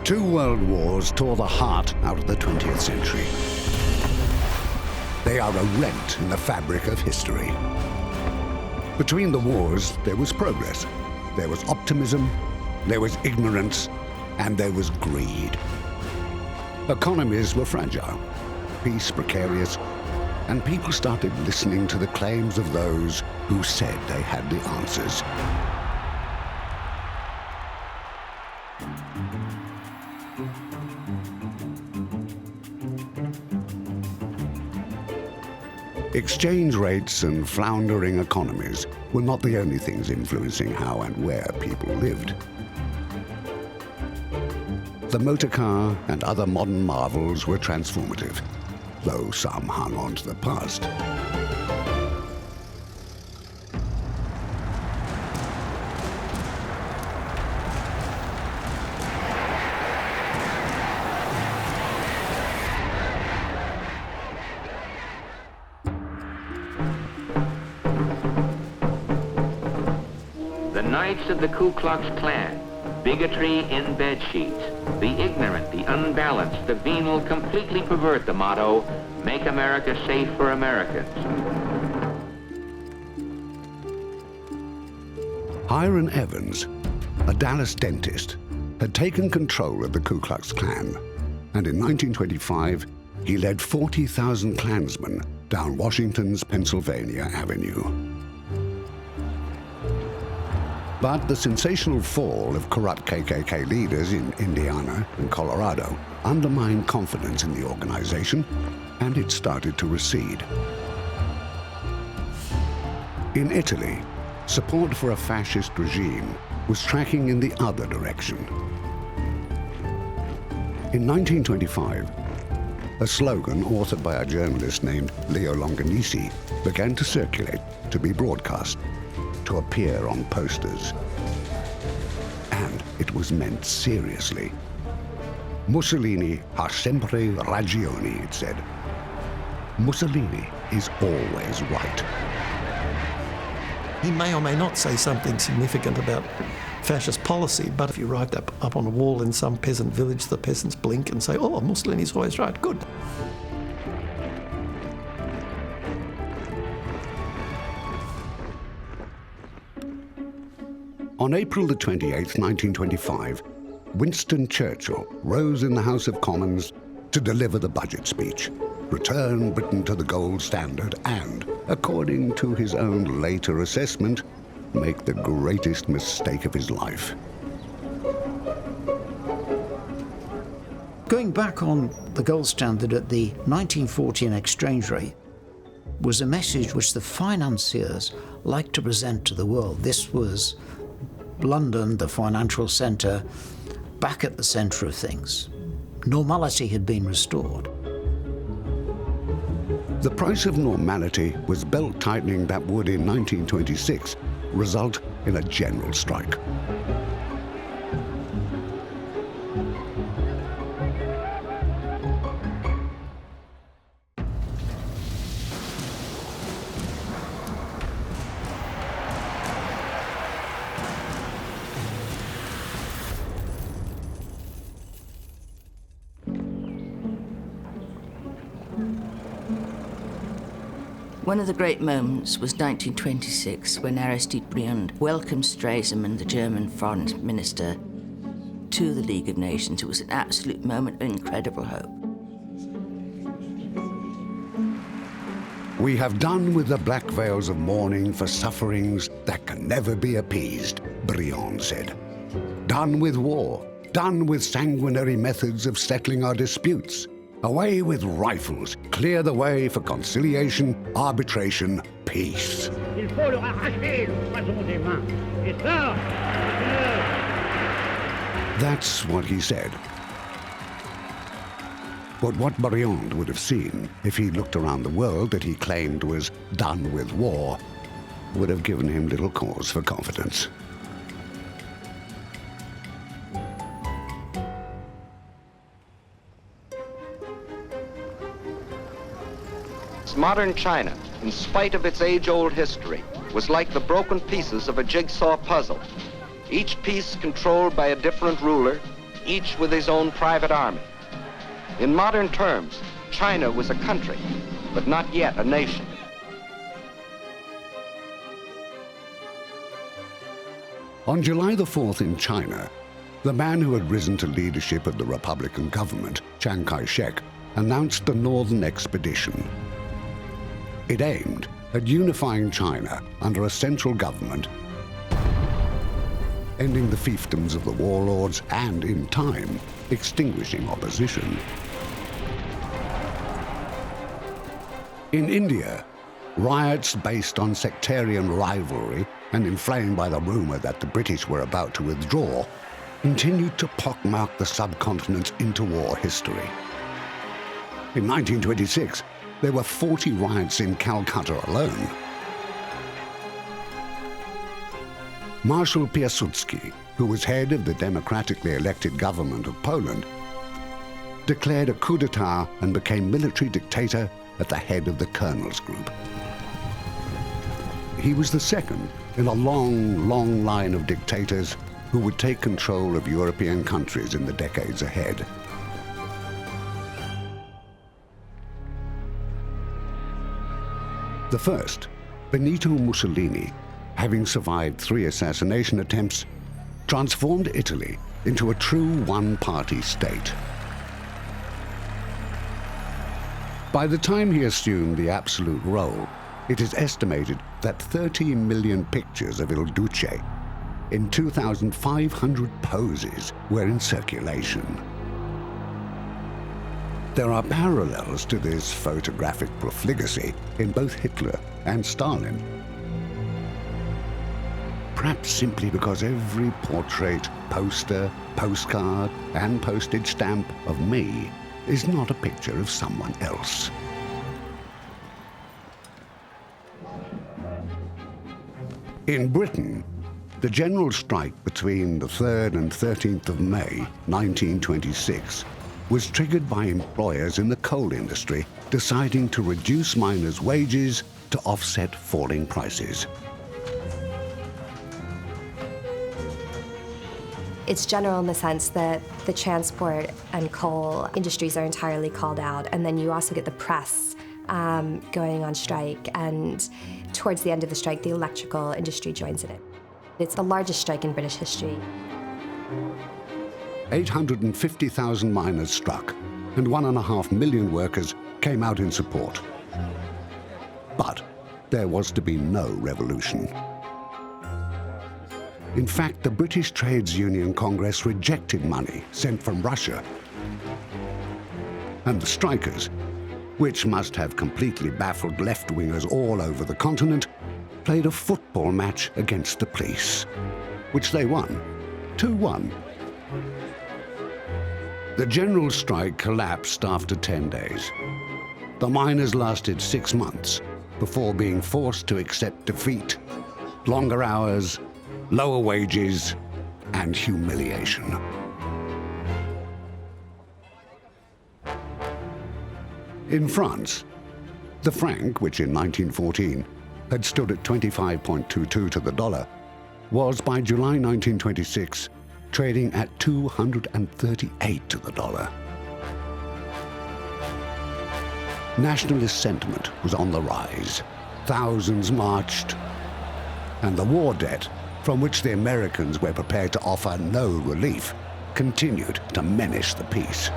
Two world wars tore the heart out of the 20th century. They are a rent in the fabric of history. Between the wars, there was progress. There was optimism, there was ignorance, and there was greed. Economies were fragile, peace precarious, and people started listening to the claims of those who said they had the answers. Exchange rates and floundering economies were not the only things influencing how and where people lived. The motor car and other modern marvels were transformative, though some hung on to the past. The Knights of the Ku Klux Klan, bigotry in bedsheets, the ignorant, the unbalanced, the venal completely pervert the motto, make America safe for Americans. Hiram Evans, a Dallas dentist, had taken control of the Ku Klux Klan, and in 1925, he led 40,000 Klansmen down Washington's Pennsylvania Avenue. But the sensational fall of corrupt KKK leaders in Indiana and Colorado undermined confidence in the organization, and it started to recede. In Italy, support for a fascist regime was tracking in the other direction. In 1925, a slogan authored by a journalist named Leo Longanisi began to circulate, to be broadcast, to appear on posters. And it was meant seriously. Mussolini ha sempre ragione, it said. Mussolini is always right. He may or may not say something significant about fascist policy, but if you write that up on a wall in some peasant village, the peasants blink and say, oh, Mussolini's always right, good. On April the 28th, 1925, Winston Churchill rose in the House of Commons to deliver the budget speech, return Britain to the gold standard, and, according to his own later assessment, make the greatest mistake of his life. Going back on the gold standard at the 1914 exchange rate was a message which the financiers liked to present to the world. This was London, the financial centre, back at the centre of things. Normality had been restored. The price of normality was belt-tightening that would, in 1926, result in a general strike. One of the great moments was 1926, when Aristide Briand welcomed Stresemann, the German foreign minister, to the League of Nations. It was an absolute moment of incredible hope. We have done with the black veils of mourning for sufferings that can never be appeased, Briand said. Done with war, done with sanguinary methods of settling our disputes. Away with rifles, clear the way for conciliation, arbitration, peace. Il faut leur arracher le poison des mains. Et ça, that's what he said. But what Briand would have seen if he looked around the world that he claimed was done with war would have given him little cause for confidence. Modern China, in spite of its age-old history, was like the broken pieces of a jigsaw puzzle, each piece controlled by a different ruler, each with his own private army. In modern terms, China was a country, but not yet a nation. On July the 4th in China, the man who had risen to leadership of the Republican government, Chiang Kai-shek, announced the Northern Expedition. It aimed at unifying China under a central government, ending the fiefdoms of the warlords and, in time, extinguishing opposition. In India, riots based on sectarian rivalry and inflamed by the rumor that the British were about to withdraw continued to pockmark the subcontinent's interwar history. In 1926, there were 40 riots in Calcutta alone. Marshal Piłsudski, who was head of the democratically elected government of Poland, declared a coup d'etat and became military dictator at the head of the Colonels Group. He was the second in a long, long line of dictators who would take control of European countries in the decades ahead. The first, Benito Mussolini, having survived 3 assassination attempts, transformed Italy into a true one-party state. By the time he assumed the absolute role, it is estimated that 13 million pictures of Il Duce in 2,500 poses were in circulation. There are parallels to this photographic profligacy in both Hitler and Stalin. Perhaps simply because every portrait, poster, postcard, and postage stamp of me is not a picture of someone else. In Britain, the general strike between the 3rd and 13th of May, 1926, was triggered by employers in the coal industry deciding to reduce miners' wages to offset falling prices. It's general in the sense that the transport and coal industries are entirely called out, and then you also get the press going on strike, and towards the end of the strike, the electrical industry joins in it. It's the largest strike in British history. 850,000 miners struck, and 1.5 million workers came out in support. But there was to be no revolution. In fact, the British Trades Union Congress rejected money sent from Russia. And the strikers, which must have completely baffled left-wingers all over the continent, played a football match against the police, which they won, 2-1. The general strike collapsed after 10 days. The miners lasted 6 months before being forced to accept defeat, longer hours, lower wages, and humiliation. In France, the franc, which in 1914 had stood at 25.22 to the dollar, was by July 1926 trading at 238 to the dollar. Nationalist sentiment was on the rise. Thousands marched, and the war debt, from which the Americans were prepared to offer no relief, continued to menace the peace.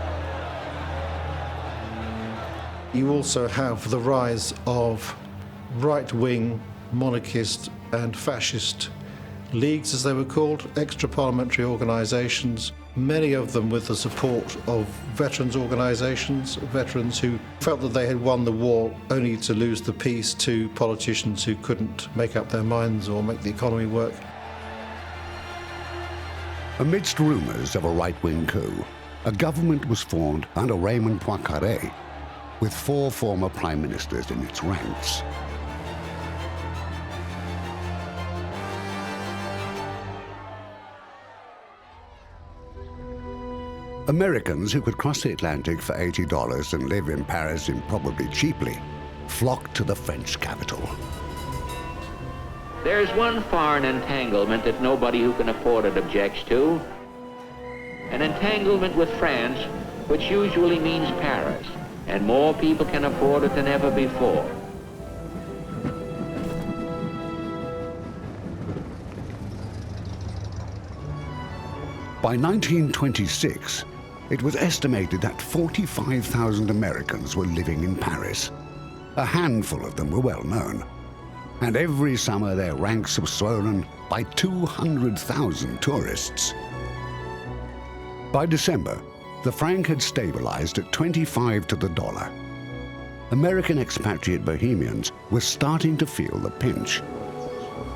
You also have the rise of right-wing, monarchist and fascist leagues, as they were called, extra-parliamentary organisations, many of them with the support of veterans organisations, veterans who felt that they had won the war only to lose the peace to politicians who couldn't make up their minds or make the economy work. Amidst rumours of a right-wing coup, a government was formed under Raymond Poincaré, with 4 former prime ministers in its ranks. Americans who could cross the Atlantic for $80 and live in Paris improbably cheaply flocked to the French capital. There's one foreign entanglement that nobody who can afford it objects to. an entanglement with France, which usually means Paris, and more people can afford it than ever before. By 1926, it was estimated that 45,000 Americans were living in Paris. A handful of them were well known, and every summer their ranks were swollen by 200,000 tourists. By December, the franc had stabilized at 25 to the dollar. American expatriate bohemians were starting to feel the pinch,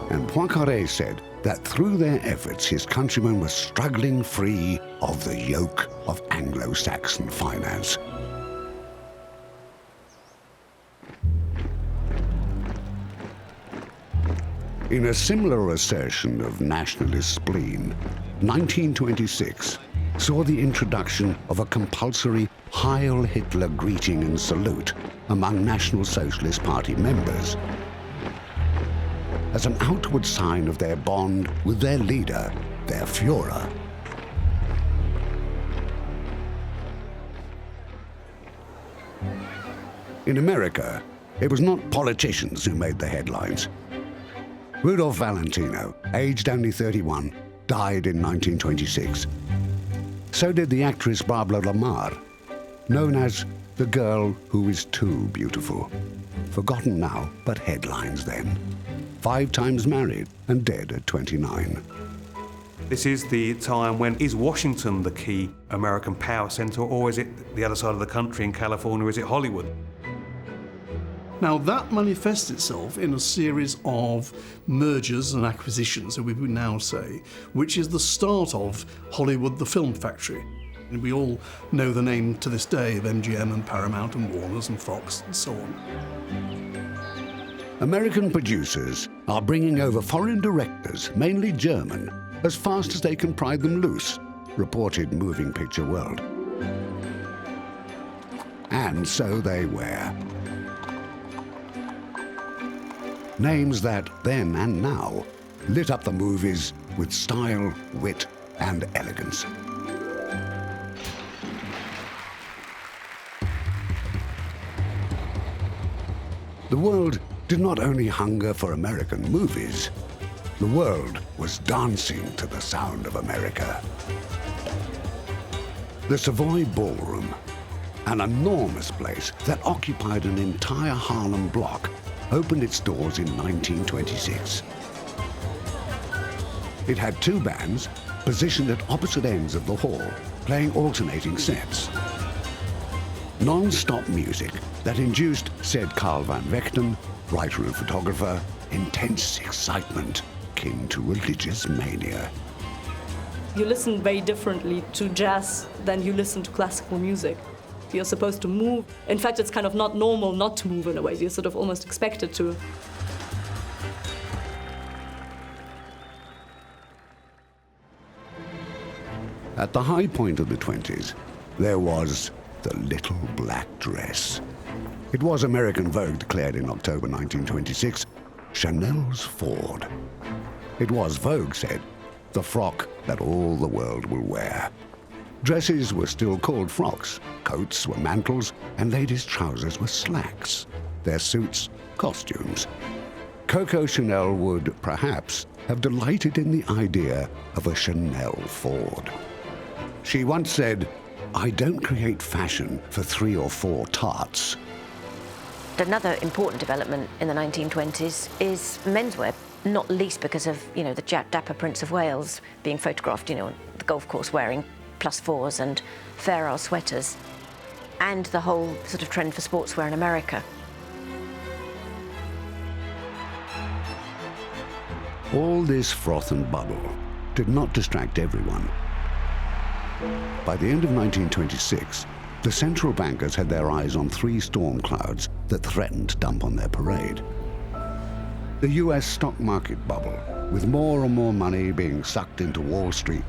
and Poincaré said that through their efforts his countrymen were struggling free of the yoke of Anglo-Saxon finance. In a similar assertion of nationalist spleen, 1926 saw the introduction of a compulsory Heil Hitler greeting and salute among National Socialist Party members, as an outward sign of their bond with their leader, their Führer. In America, it was not politicians who made the headlines. Rudolph Valentino, aged only 31, died in 1926. So did the actress Barbara Lamar, known as the girl who is too beautiful. Forgotten now, but headlines then. 5 times married and dead at 29. This is the time when, is Washington the key American power center, or is it the other side of the country in California, or is it Hollywood? Now, that manifests itself in a series of mergers and acquisitions, so we would now say, which is the start of Hollywood, the film factory. And we all know the name to this day of MGM and Paramount and Warner's and Fox and so on. American producers are bringing over foreign directors, mainly German, as fast as they can pry them loose, reported Moving Picture World. And so they were. Names that, then and now, lit up the movies with style, wit, and elegance. The world did not only hunger for American movies, the world was dancing to the sound of America. The Savoy Ballroom, an enormous place that occupied an entire Harlem block, opened its doors in 1926. It had 2 bands positioned at opposite ends of the hall, playing alternating sets. Non-stop music that induced, said Carl van Vechten, writer and photographer, intense excitement akin to religious mania. You listen very differently to jazz than you listen to classical music. You're supposed to move. In fact, it's kind of not normal not to move in a way. You're sort of almost expected to. At the high point of the 20s, there was the little black dress. It was American Vogue declared in October 1926, Chanel's Ford. It was, Vogue said, the frock that all the world will wear. Dresses were still called frocks, coats were mantles, and ladies' trousers were slacks. Their suits, costumes. Coco Chanel would, perhaps, have delighted in the idea of a Chanel Ford. She once said, "I don't create fashion for 3 or 4 tarts." Another important development in the 1920s is menswear, not least because of, the dapper Prince of Wales being photographed, on the golf course wearing +4s and Fair Isle sweaters, and the whole sort of trend for sportswear in America. All this froth and bubble did not distract everyone. By the end of 1926, the central bankers had their eyes on 3 storm clouds that threatened to dump on their parade. The US stock market bubble, with more and more money being sucked into Wall Street,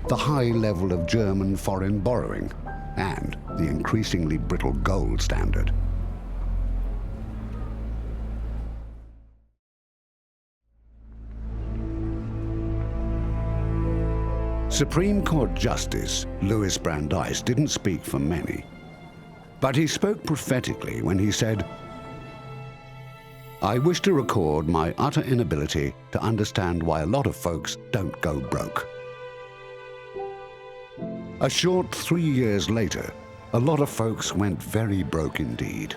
the high level of German foreign borrowing, and the increasingly brittle gold standard. Supreme Court Justice Louis Brandeis didn't speak for many, but he spoke prophetically when he said, "I wish to record my utter inability to understand why a lot of folks don't go broke." A short 3 years later, a lot of folks went very broke indeed,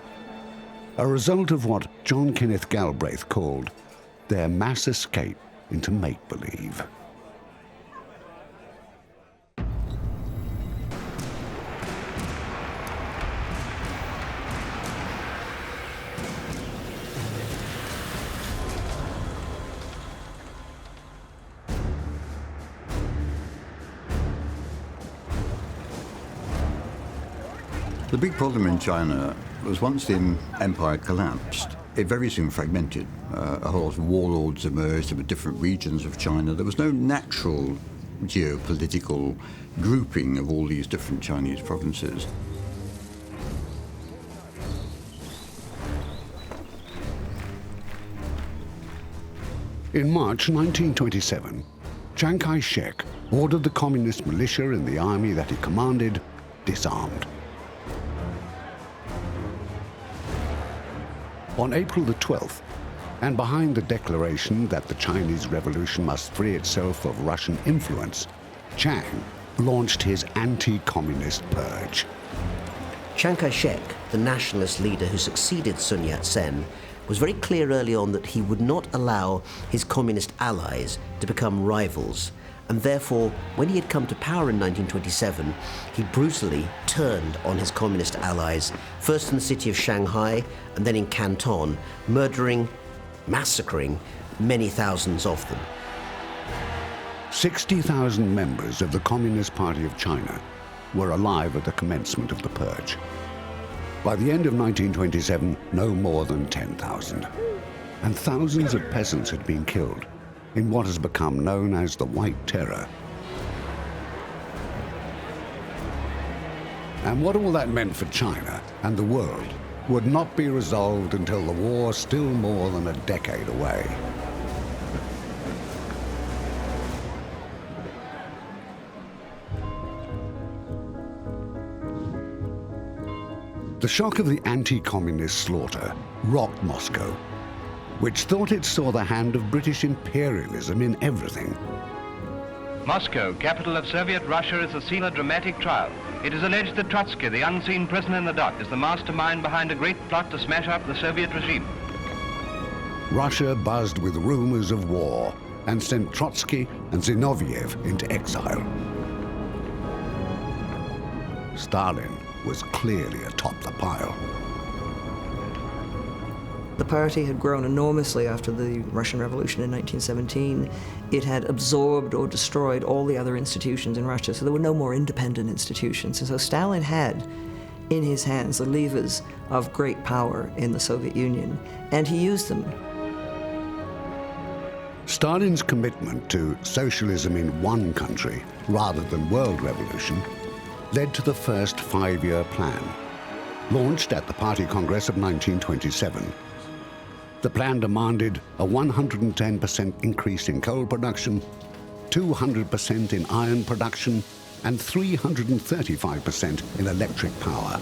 a result of what John Kenneth Galbraith called their mass escape into make-believe. The big problem in China was once the empire collapsed, it very soon fragmented. A whole lot of warlords emerged in different regions of China. There was no natural geopolitical grouping of all these different Chinese provinces. In March 1927, Chiang Kai-shek ordered the communist militia in the army that he commanded disarmed. On April the 12th, and behind the declaration that the Chinese Revolution must free itself of Russian influence, Chiang launched his anti-communist purge. Chiang Kai-shek, the nationalist leader who succeeded Sun Yat-sen, was very clear early on that he would not allow his communist allies to become rivals, and therefore, when he had come to power in 1927, he brutally turned on his communist allies, first in the city of Shanghai and then in Canton, murdering, massacring many thousands of them. 60,000 members of the Communist Party of China were alive at the commencement of the purge. By the end of 1927, no more than 10,000. And thousands of peasants had been killed in what has become known as the White Terror. And what all that meant for China and the world would not be resolved until the war still more than a decade away. The shock of the anti-communist slaughter rocked Moscow, which thought it saw the hand of British imperialism in everything. Moscow, capital of Soviet Russia, is the scene of a dramatic trial. It is alleged that Trotsky, the unseen prisoner in the dock, is the mastermind behind a great plot to smash up the Soviet regime. Russia buzzed with rumors of war and sent Trotsky and Zinoviev into exile. Stalin was clearly atop the pile. The party had grown enormously after the Russian Revolution in 1917. It had absorbed or destroyed all the other institutions in Russia, so there were no more independent institutions. And so Stalin had in his hands the levers of great power in the Soviet Union, and he used them. Stalin's commitment to socialism in one country rather than world revolution led to the first 5-year plan, launched at the Party Congress of 1927. The plan demanded a 110% increase in coal production, 200% in iron production, and 335% in electric power.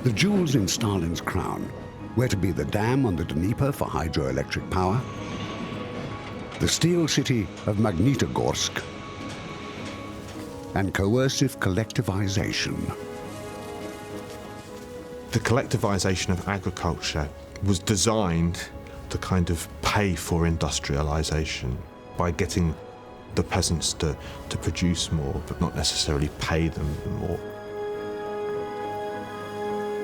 The jewels in Stalin's crown were to be the dam on the Dnieper for hydroelectric power, the steel city of Magnitogorsk, and coercive collectivization. The collectivization of agriculture was designed to kind of pay for industrialization by getting the peasants to produce more, but not necessarily pay them more.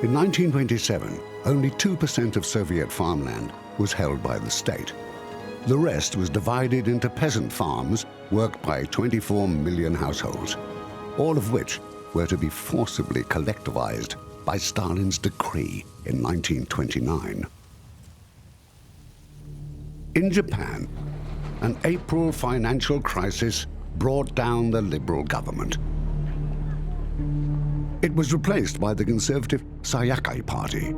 In 1927, only 2% of Soviet farmland was held by the state. The rest was divided into peasant farms worked by 24 million households, all of which were to be forcibly collectivized by Stalin's decree in 1929. In Japan, an April financial crisis brought down the liberal government. It was replaced by the conservative Sayakai Party.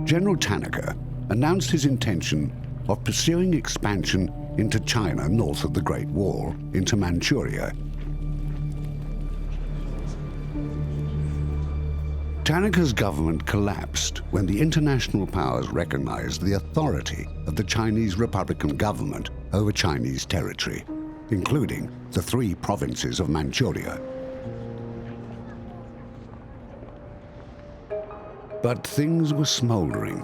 General Tanaka announced his intention of pursuing expansion into China north of the Great Wall, into Manchuria. Tanaka's government collapsed when the international powers recognized the authority of the Chinese Republican government over Chinese territory, including the 3 provinces of Manchuria. But things were smoldering,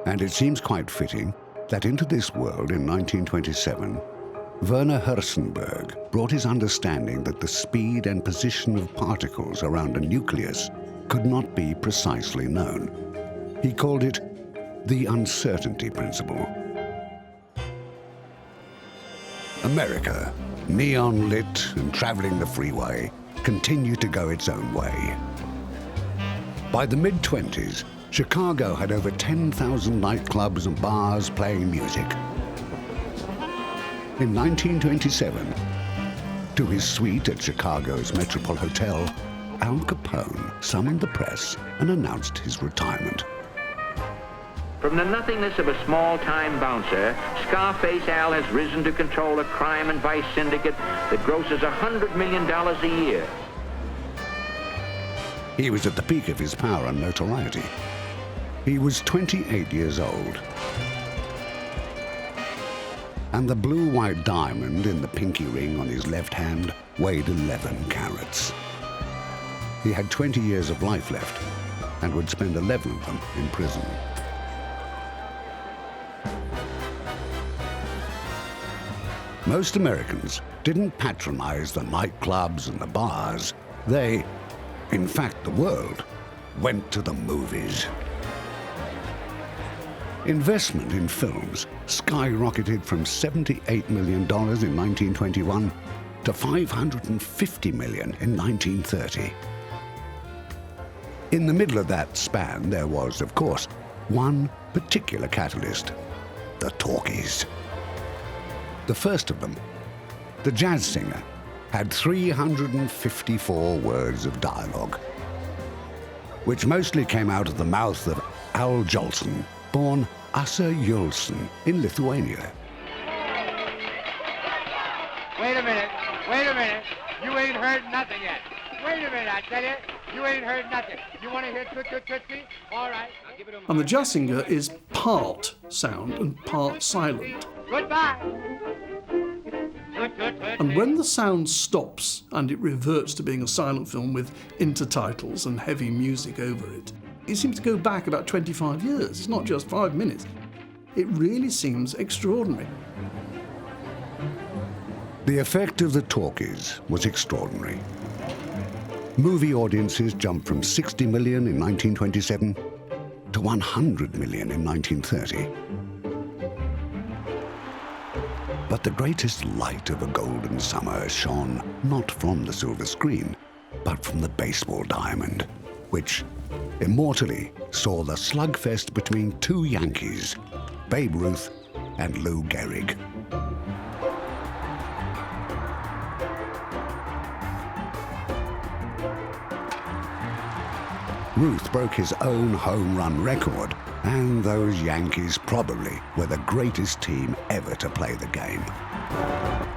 and it seems quite fitting that into this world in 1927, Werner Heisenberg brought his understanding that the speed and position of particles around a nucleus could not be precisely known. He called it the uncertainty principle. America, neon lit and traveling the freeway, continued to go its own way. By the mid-20s, Chicago had over 10,000 nightclubs and bars playing music. In 1927, to his suite at Chicago's Metropole Hotel, Al Capone summoned the press and announced his retirement. From the nothingness of a small-time bouncer, Scarface Al has risen to control a crime and vice syndicate that grosses $100 million a year. He was at the peak of his power and notoriety. He was 28 years old. And the blue-white diamond in the pinky ring on his left hand weighed 11 carats. He had 20 years of life left and would spend 11 of them in prison. Most Americans didn't patronize the nightclubs and the bars. They, in fact the world, went to the movies. Investment in films skyrocketed from $78 million in 1921 to $550 million in 1930. In the middle of that span, there was, of course, one particular catalyst: the talkies. The first of them, the jazz singer, had 354 words of dialogue, which mostly came out of the mouth of Al Jolson, born Asa Julson in Lithuania. Wait a minute, you ain't heard nothing yet. Wait a minute, I tell you, you ain't heard nothing. You want to hear Tootsie? All right, I'll give it a... And the jazz singer is part sound and part silent. Goodbye. And when the sound stops and it reverts to being a silent film with intertitles and heavy music over it, it seems to go back about 25 years. It's not just 5 minutes. It really seems extraordinary. The effect of the talkies was extraordinary. Movie audiences jumped from 60 million in 1927 to 100 million in 1930. But the greatest light of a golden summer shone not from the silver screen, but from the baseball diamond, which immortally saw the slugfest between 2 Yankees, Babe Ruth and Lou Gehrig. Ruth broke his own home run record, and those Yankees probably were the greatest team ever to play the game.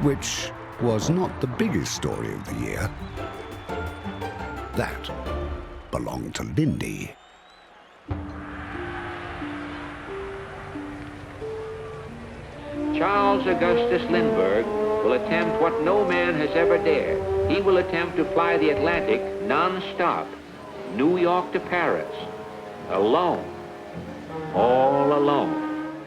Which was not the biggest story of the year. That belonged to Lindy. Charles Augustus Lindbergh will attempt what no man has ever dared. He will attempt to fly the Atlantic non-stop, New York to Paris, alone, all alone.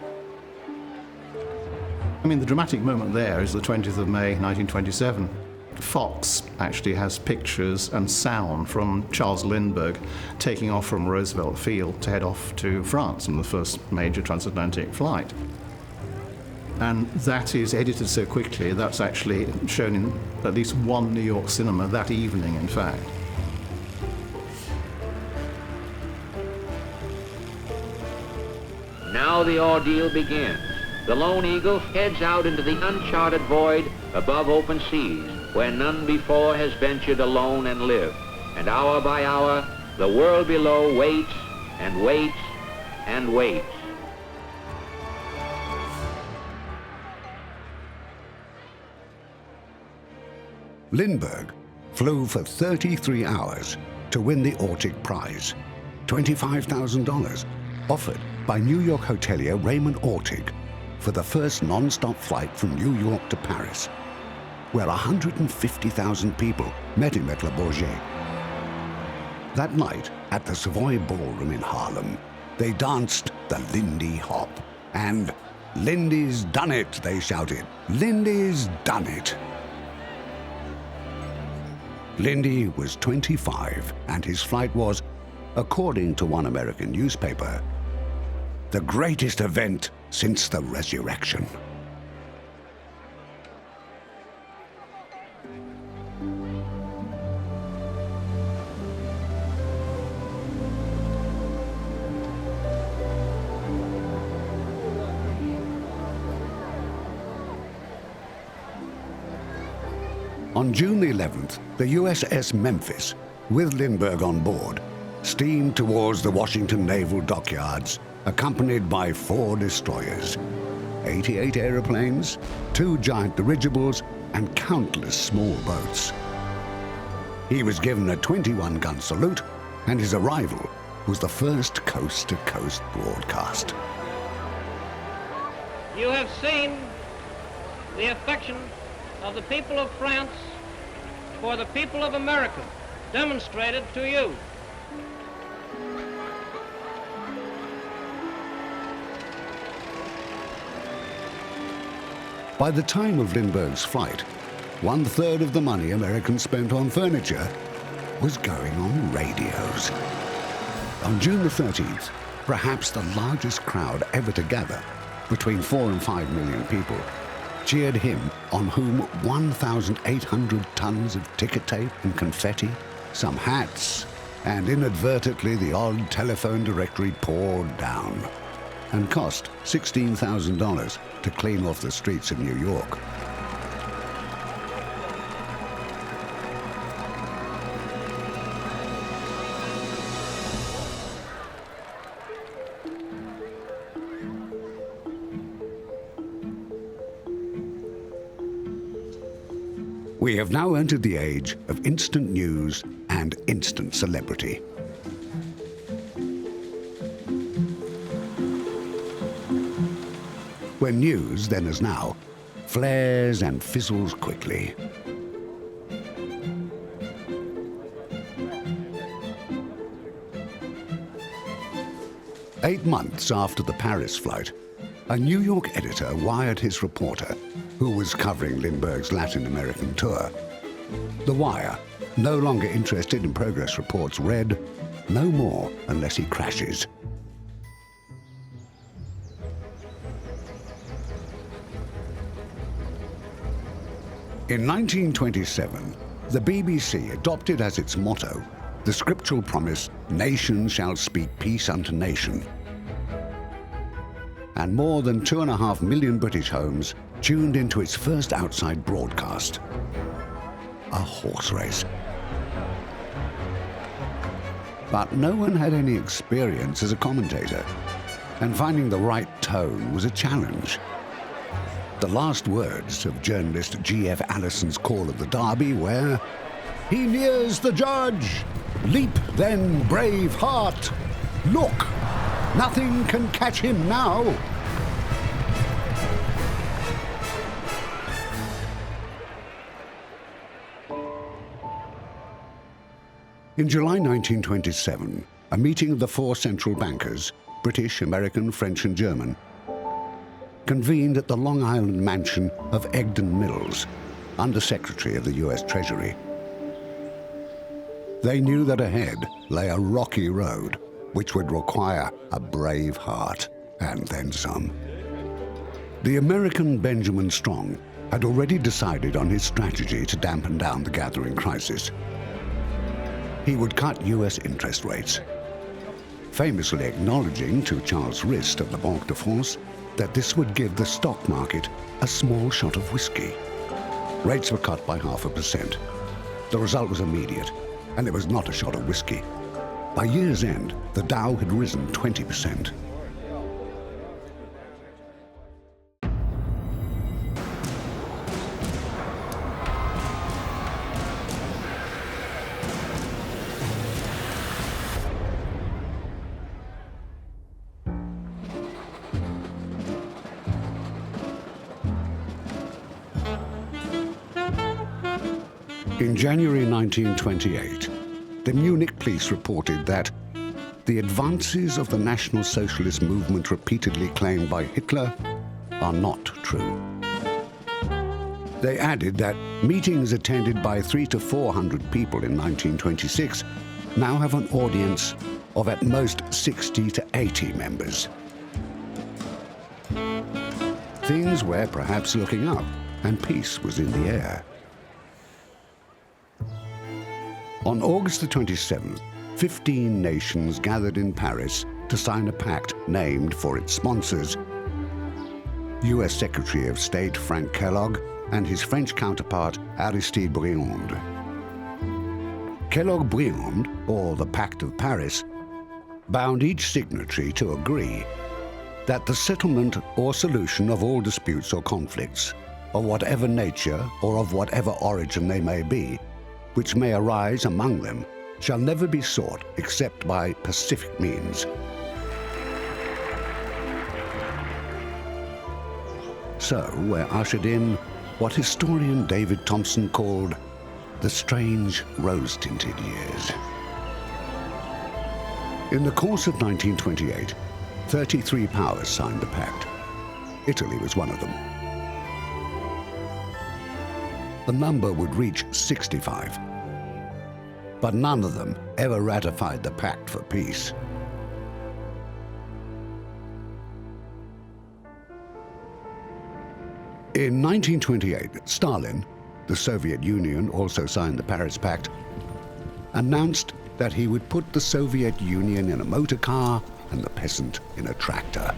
I mean, the dramatic moment there is the 20th of May, 1927. Fox actually has pictures and sound from Charles Lindbergh taking off from Roosevelt Field to head off to France on the first major transatlantic flight. And that is edited so quickly, that's actually shown in at least one New York cinema that evening, in fact. Now the ordeal begins. The Lone Eagle heads out into the uncharted void above open seas, where none before has ventured alone and lived. And hour by hour, the world below waits and waits and waits. Lindbergh flew for 33 hours to win the Arctic Prize, $25,000, offered by New York hotelier Raymond Arctic for the first non-stop flight from New York to Paris, where 150,000 people met him at Le Bourget. That night, at the Savoy Ballroom in Harlem, they danced the Lindy Hop. And "Lindy's done it," they shouted. "Lindy's done it." Lindy was 25, and his flight was, according to one American newspaper, the greatest event since the resurrection. On June 11th, the USS Memphis, with Lindbergh on board, steamed towards the Washington Naval Dockyards, accompanied by 4 destroyers, 88 aeroplanes, 2 giant dirigibles, and countless small boats. He was given a 21-gun salute, and his arrival was the first coast-to-coast broadcast. You have seen the affection of the people of France for the people of America demonstrated to you. By the time of Lindbergh's flight, 1/3 of the money Americans spent on furniture was going on radios. On June the 13th, perhaps the largest crowd ever to gather, between 4 and 5 million people, cheered him on whom 1,800 tons of ticker tape and confetti, some hats, and inadvertently the odd telephone directory poured down, and cost $16,000 to clean off the streets of New York. We have now entered the age of instant news and instant celebrity. When news, then as now, flares and fizzles quickly. Eight months after the Paris flight, a New York editor wired his reporter, who was covering Lindbergh's Latin American tour. The wire, no longer interested in progress reports, read, "No more unless he crashes." In 1927, the BBC adopted as its motto the scriptural promise, "Nation shall speak peace unto nation." And more than 2.5 million British homes tuned into its first outside broadcast, a horse race. But no one had any experience as a commentator, and finding the right tone was a challenge. The last words of journalist G.F. Allison's call of the Derby were, "He nears the judge! Leap then, brave heart! Look! Nothing can catch him now!" In July 1927, a meeting of the 4 central bankers, British, American, French, and German, convened at the Long Island mansion of Egdon Mills, Under-Secretary of the U.S. Treasury. They knew that ahead lay a rocky road, which would require a brave heart, and then some. The American Benjamin Strong had already decided on his strategy to dampen down the gathering crisis. He would cut U.S. interest rates, famously acknowledging to Charles Rist of the Banque de France that this would give the stock market a small shot of whiskey. Rates were cut by 0.5%. The result was immediate, and it was not a shot of whiskey. By year's end, the Dow had risen 20%. In January 1928, the Munich police reported that the advances of the National Socialist movement repeatedly claimed by Hitler are not true. They added that meetings attended by 300 to 400 people in 1926 now have an audience of at most 60 to 80 members. Things were perhaps looking up, and peace was in the air. On August the 27th, 15 nations gathered in Paris to sign a pact named for its sponsors, US Secretary of State Frank Kellogg and his French counterpart Aristide Briand. Kellogg-Briand, or the Pact of Paris, bound each signatory to agree that the settlement or solution of all disputes or conflicts, of whatever nature or of whatever origin they may be, which may arise among them, shall never be sought except by pacific means. So were ushered in what historian David Thompson called the strange rose-tinted years. In the course of 1928, 33 powers signed the pact. Italy was one of them. The number would reach 65. But none of them ever ratified the Pact for Peace. In 1928, Stalin, the Soviet Union also signed the Paris Pact, announced that he would put the Soviet Union in a motor car and the peasant in a tractor.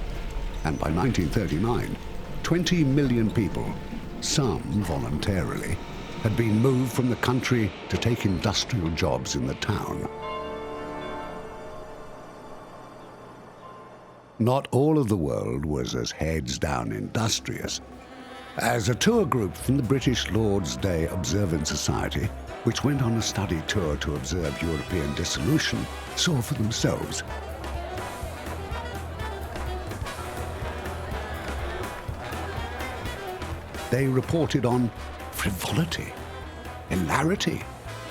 And by 1939, 20 million people, some voluntarily, had been moved from the country to take industrial jobs in the town. Not all of the world was as heads-down industrious, as a tour group from the British Lord's Day Observance Society, which went on a study tour to observe European dissolution, saw for themselves. They reported on frivolity, hilarity,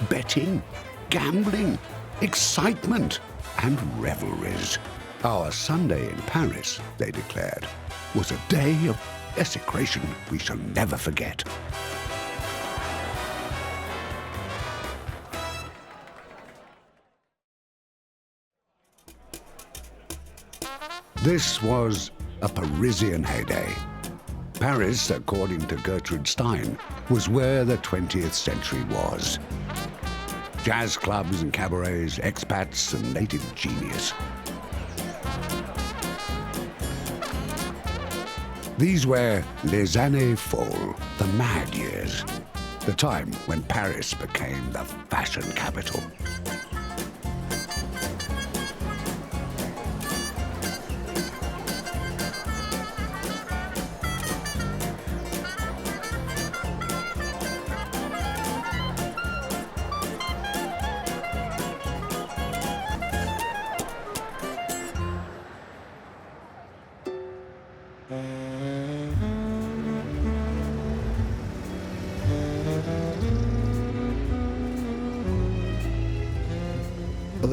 betting, gambling, excitement, and revelries. Our Sunday in Paris, they declared, was a day of desecration we shall never forget. This was a Parisian heyday. Paris, according to Gertrude Stein, was where the 20th century was. Jazz clubs and cabarets, expats and native genius. These were les années folles, the mad years, the time when Paris became the fashion capital.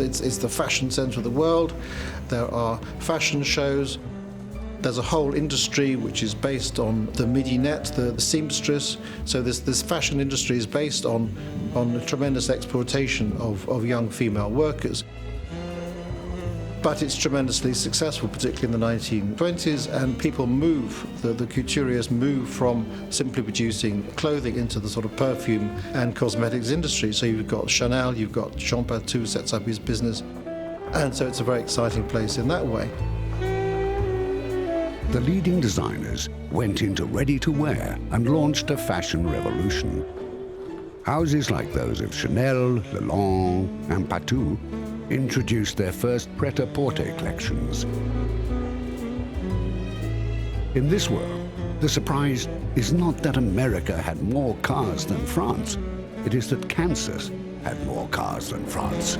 It's the fashion centre of the world. There are fashion shows. There's a whole industry which is based on the midinette, the seamstress. So this fashion industry is based on the tremendous exploitation of young female workers. But it's tremendously successful, particularly in the 1920s, and people move, the couturiers move from simply producing clothing into the sort of perfume and cosmetics industry. So you've got Chanel, you've got Jean Patou sets up his business, and so it's a very exciting place in that way. The leading designers went into ready-to-wear and launched a fashion revolution. Houses like those of Chanel, Lelong, and Patou introduced their first pret-a-porter collections. In this world, the surprise is not that America had more cars than France. It is that Kansas had more cars than France.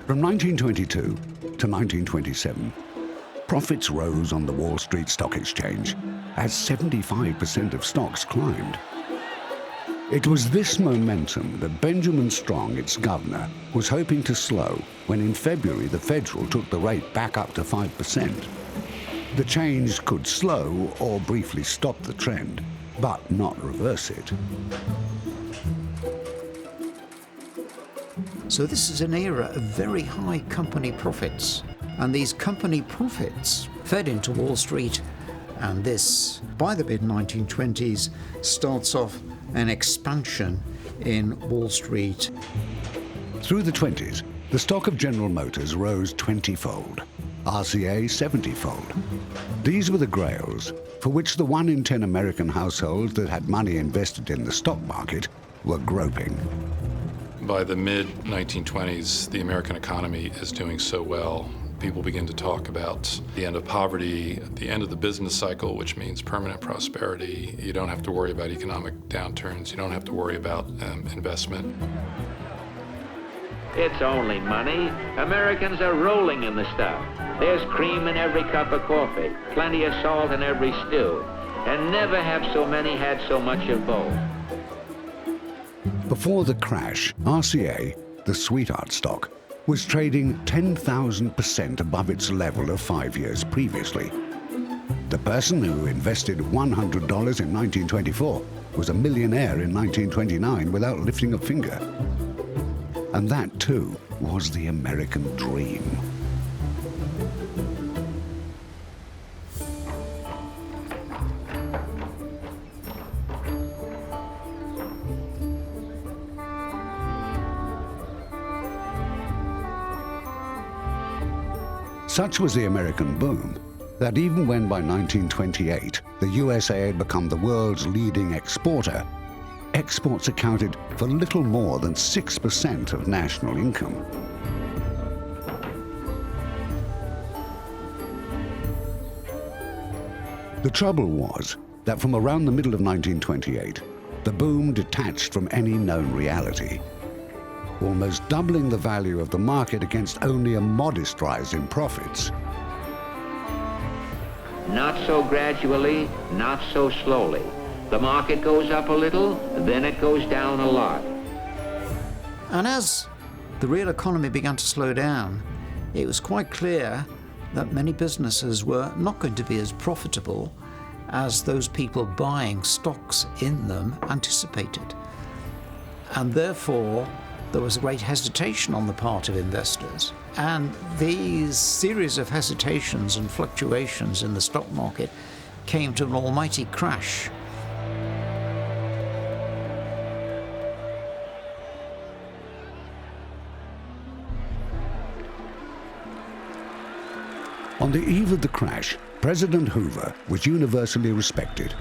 From 1922 to 1927, profits rose on the Wall Street Stock Exchange as 75% of stocks climbed. It was this momentum that Benjamin Strong, its governor, was hoping to slow when in February the Federal took the rate back up to 5%. The change could slow or briefly stop the trend, but not reverse it. So this is an era of very high company profits, and these company profits fed into Wall Street, and this, by the mid-1920s, starts off an expansion in Wall Street. Through the 20s, the stock of General Motors rose 20-fold, RCA 70-fold. These were the grails for which the 1 in 10 American households that had money invested in the stock market were groping. By the mid-1920s, the American economy is doing so well. People begin to talk about the end of poverty, the end of the business cycle, which means permanent prosperity. You don't have to worry about economic downturns. You don't have to worry about investment. It's only money. Americans are rolling in the stuff. There's cream in every cup of coffee, plenty of salt in every stew, and never have so many had so much of both. Before the crash, RCA, the sweetheart stock, was trading 10,000% above its level of 5 years previously. The person who invested $100 in 1924 was a millionaire in 1929 without lifting a finger. And that, too, was the American dream. Such was the American boom that even when by 1928 the USA had become the world's leading exporter, exports accounted for little more than 6% of national income. The trouble was that from around the middle of 1928, the boom detached from any known reality, almost doubling the value of the market against only a modest rise in profits. Not so gradually, not so slowly. The market goes up a little, then it goes down a lot. And as the real economy began to slow down, it was quite clear that many businesses were not going to be as profitable as those people buying stocks in them anticipated. And therefore, there was a great hesitation on the part of investors. And these series of hesitations and fluctuations in the stock market came to an almighty crash. On the eve of the crash, President Hoover was universally respected,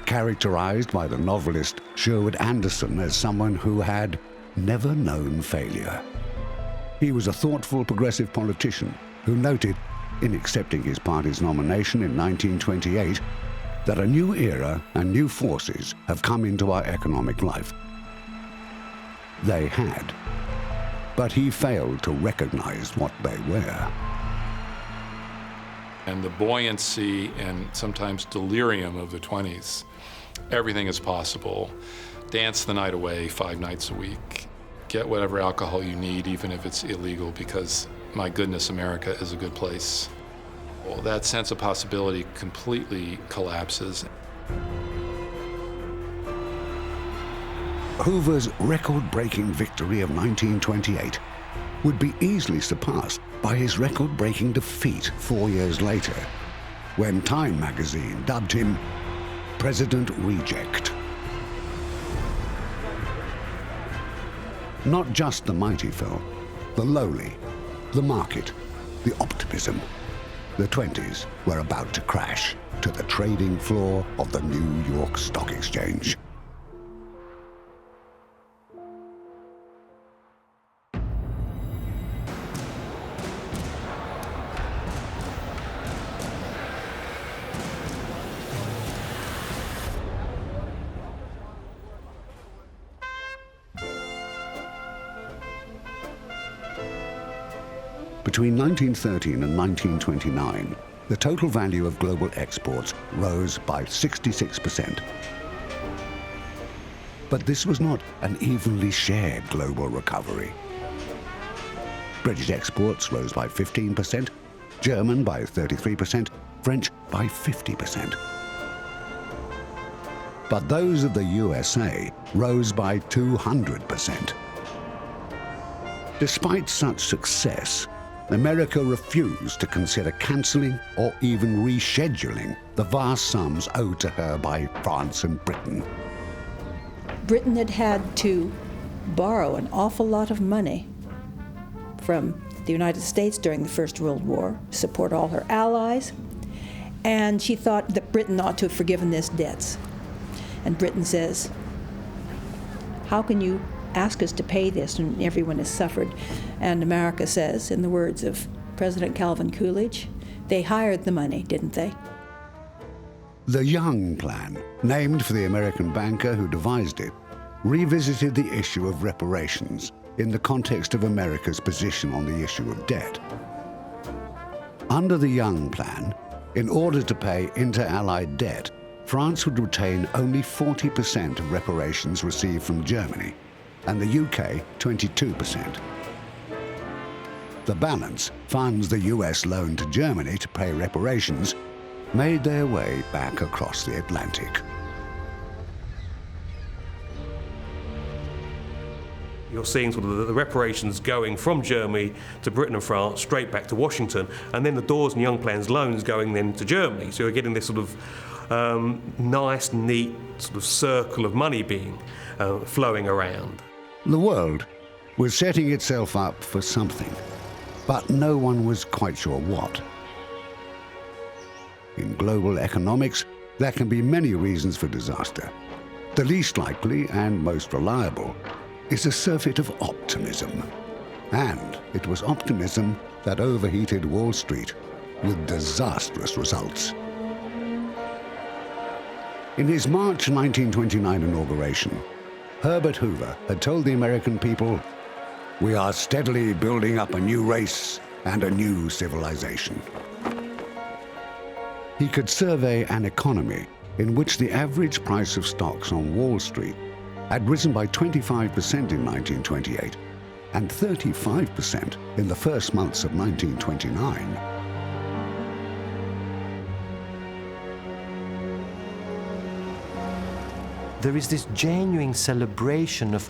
characterized by the novelist Sherwood Anderson as someone who had never known failure. He was a thoughtful, progressive politician who noted, in accepting his party's nomination in 1928, that a new era and new forces have come into our economic life. They had, but he failed to recognize what they were. And the buoyancy and sometimes delirium of the 20s, everything is possible. Dance the night away 5 nights a week. Get whatever alcohol you need, even if it's illegal, because, my goodness, America is a good place. Well, that sense of possibility completely collapses. Hoover's record-breaking victory of 1928 would be easily surpassed by his record-breaking defeat 4 years later, when Time magazine dubbed him President Reject. Not just the mighty fell, the lowly, the market, the optimism. The 20s were about to crash to the trading floor of the New York Stock Exchange. between 1913 and 1929, the total value of global exports rose by 66%. But this was not an evenly shared global recovery. British exports rose by 15%, German by 33%, French by 50%. But those of the USA rose by 200%. Despite such success, America refused to consider cancelling or even rescheduling the vast sums owed to her by France and Britain. Britain had had to borrow an awful lot of money from the United States during the First World War to support all her allies, and she thought that Britain ought to have forgiven this debts. And Britain says, how can you ask us to pay this when everyone has suffered? And America says, in the words of President Calvin Coolidge, they hired the money, didn't they? The Young Plan, named for the American banker who devised it, revisited the issue of reparations in the context of America's position on the issue of debt. Under the Young Plan, in order to pay inter-allied debt, France would retain only 40% of reparations received from Germany, and the UK 22%. The balance, funds the US loaned to Germany to pay reparations, made their way back across the Atlantic. You're seeing sort of the reparations going from Germany to Britain and France straight back to Washington, and then the Dawes and Young Plan's loans going then to Germany. So you're getting this sort of nice, neat sort of circle of money being flowing around. The world was setting itself up for something, but no one was quite sure what. In global economics, there can be many reasons for disaster. The least likely and most reliable is a surfeit of optimism. And it was optimism that overheated Wall Street with disastrous results. In his March 1929 inauguration, Herbert Hoover had told the American people, "We are steadily building up a new race and a new civilization." He could survey an economy in which the average price of stocks on Wall Street had risen by 25% in 1928 and 35% in the first months of 1929. There is this genuine celebration of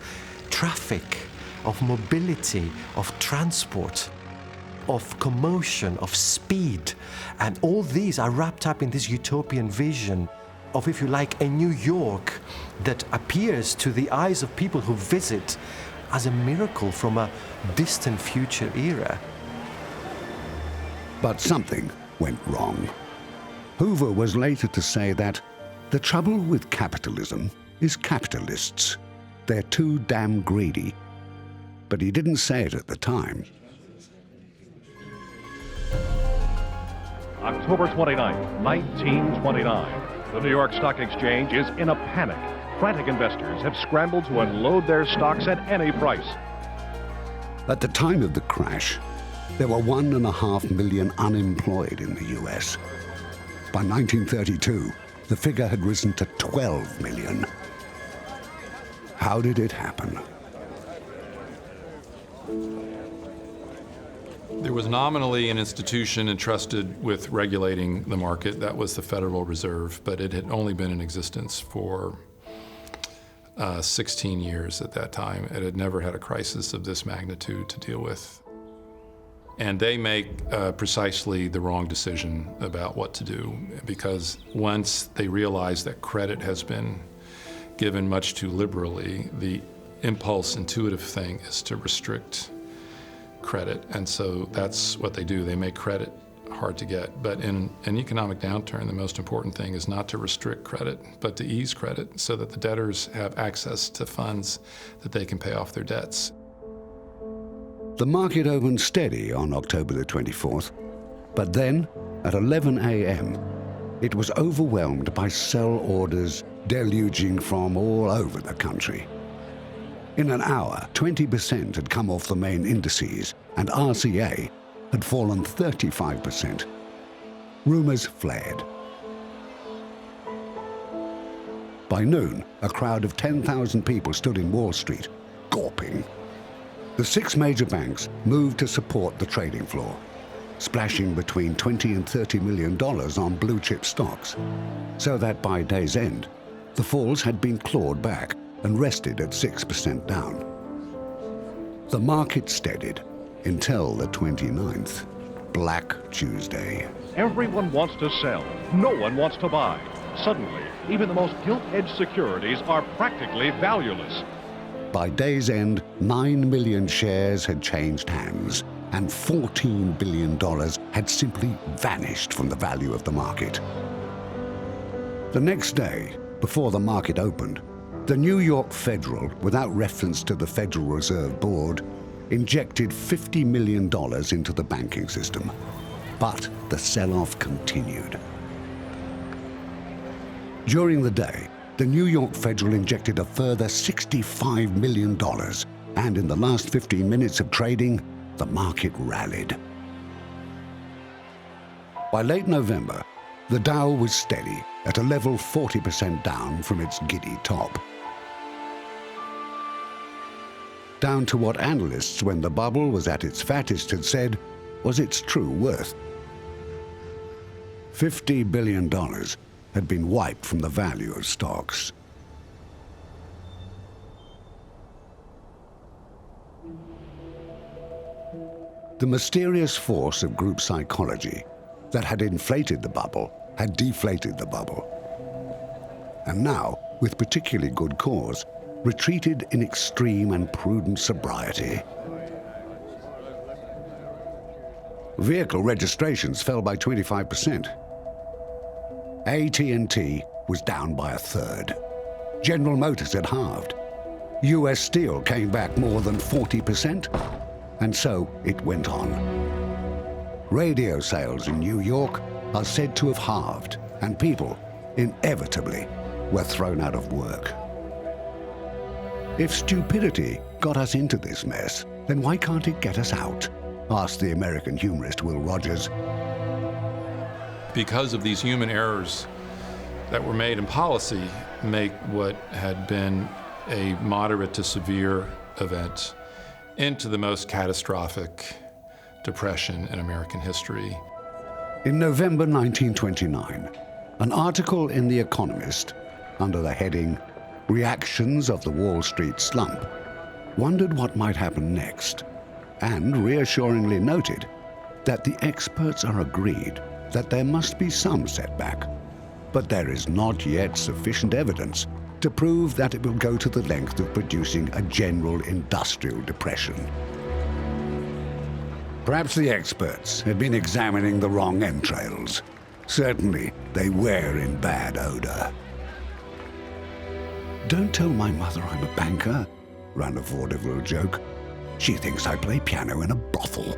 traffic, of mobility, of transport, of commotion, of speed. And all these are wrapped up in this utopian vision of, if you like, a New York that appears to the eyes of people who visit as a miracle from a distant future era. But something went wrong. Hoover was later to say that the trouble with capitalism is capitalists. They're too damn greedy. But he didn't say it at the time. October 29, 1929. The New York Stock Exchange is in a panic. Frantic investors have scrambled to unload their stocks at any price. At the time of the crash, there were 1.5 million unemployed in the US. By 1932, the figure had risen to 12 million. How did it happen? There was nominally an institution entrusted with regulating the market. That was the Federal Reserve, but it had only been in existence for 16 years at that time. It had never had a crisis of this magnitude to deal with. And they make precisely the wrong decision about what to do, because once they realize that credit has been given much too liberally, the impulse, intuitive thing is to restrict credit. And so that's what they do. They make credit hard to get. But in an economic downturn, the most important thing is not to restrict credit, but to ease credit so that the debtors have access to funds that they can pay off their debts. The market opened steady on October the 24th, but then at 11 a.m., it was overwhelmed by sell orders deluging from all over the country. In an hour, 20% had come off the main indices, and RCA, had fallen 35%. Rumours flared. By noon, a crowd of 10,000 people stood in Wall Street, gawping. The 6 major banks moved to support the trading floor, splashing between $20 and $30 million on blue-chip stocks, so that by day's end, the falls had been clawed back and rested at 6% down. The market steadied until the 29th, Black Tuesday. Everyone wants to sell. No one wants to buy. Suddenly, even the most gilt-edged securities are practically valueless. By day's end, 9 million shares had changed hands, and $14 billion had simply vanished from the value of the market. The next day, before the market opened, the New York Federal, without reference to the Federal Reserve Board, injected $50 million into the banking system. But the sell-off continued. During the day, the New York Federal injected a further $65 million, and in the last 15 minutes of trading, the market rallied. By late November, the Dow was steady at a level 40% down from its giddy top. Down to what analysts, when the bubble was at its fattest, had said was its true worth. $50 billion had been wiped from the value of stocks. The mysterious force of group psychology that had inflated the bubble had deflated the bubble, and now, with particularly good cause, retreated in extreme and prudent sobriety. Vehicle registrations fell by 25%. AT&T was down by 1/3. General Motors had halved. US Steel came back more than 40%, and so it went on. Radio sales in New York are said to have halved, and people, inevitably, were thrown out of work. If stupidity got us into this mess, then why can't it get us out? Asked the American humorist Will Rogers. Because of these human errors that were made in policy, make what had been a moderate to severe event into the most catastrophic depression in American history. In November 1929, an article in The Economist, under the heading Reactions of the Wall Street Slump, wondered what might happen next, and reassuringly noted that the experts are agreed that there must be some setback, but there is not yet sufficient evidence to prove that it will go to the length of producing a general industrial depression. Perhaps the experts had been examining the wrong entrails. Certainly, they were in bad odor. "Don't tell my mother I'm a banker," ran a vaudeville joke. "She thinks I play piano in a brothel."